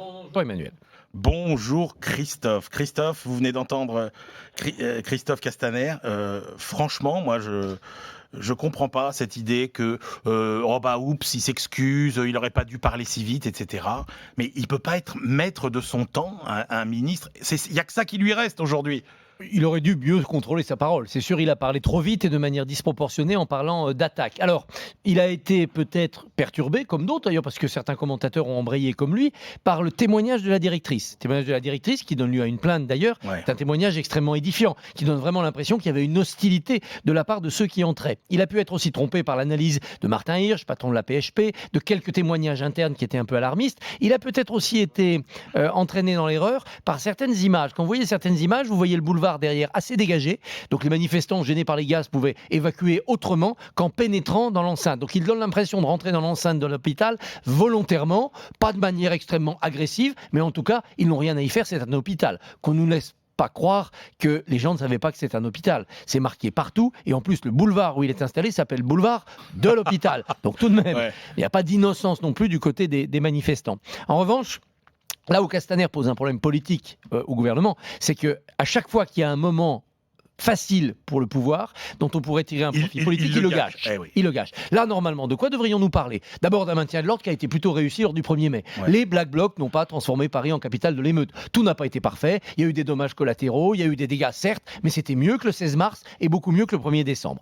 Bonjour Emmanuel. Bonjour Christophe. Christophe, vous venez d'entendre Christophe Castaner. Franchement, moi, je comprends pas cette idée que oups, il s'excuse, il aurait pas dû parler si vite, etc. Mais il peut pas être maître de son temps, un ministre. Il y a que ça qui lui reste aujourd'hui. Il aurait dû mieux contrôler sa parole. C'est sûr, il a parlé trop vite et de manière disproportionnée en parlant d'attaque. Alors, il a été peut-être perturbé, comme d'autres d'ailleurs, parce que certains commentateurs ont embrayé comme lui, par le témoignage de la directrice. Le témoignage de la directrice, qui donne lieu à une plainte d'ailleurs, Ouais. c'est un témoignage extrêmement édifiant, qui donne vraiment l'impression qu'il y avait une hostilité de la part de ceux qui entraient. Il a pu être aussi trompé par l'analyse de Martin Hirsch, patron de la PHP, de quelques témoignages internes qui étaient un peu alarmistes. Il a peut-être aussi été entraîné dans l'erreur par certaines images. Quand vous voyez certaines images, vous voyez le boulevard derrière assez dégagé. Donc les manifestants gênés par les gaz pouvaient évacuer autrement qu'en pénétrant dans l'enceinte. Donc il donne l'impression de rentrer dans l'enceinte de l'hôpital volontairement, pas de manière extrêmement agressive, mais en tout cas, ils n'ont rien à y faire, c'est un hôpital. Qu'on nous laisse pas croire que les gens ne savaient pas que c'est un hôpital. C'est marqué partout et en plus le boulevard où il est installé s'appelle boulevard de l'hôpital. Donc tout de même, il n'y a pas d'innocence non plus du côté des manifestants. En revanche, là où Castaner pose un problème politique au gouvernement, c'est qu'à chaque fois qu'il y a un moment facile pour le pouvoir, dont on pourrait tirer un profit politique, il le gâche. Il le gâche. Là, normalement, de quoi devrions-nous parler ? D'abord d'un maintien de l'ordre qui a été plutôt réussi lors du 1er mai. Ouais. Les Black Blocs n'ont pas transformé Paris en capitale de l'émeute. Tout n'a pas été parfait. Il y a eu des dommages collatéraux, il y a eu des dégâts, certes, mais c'était mieux que le 16 mars et beaucoup mieux que le 1er décembre.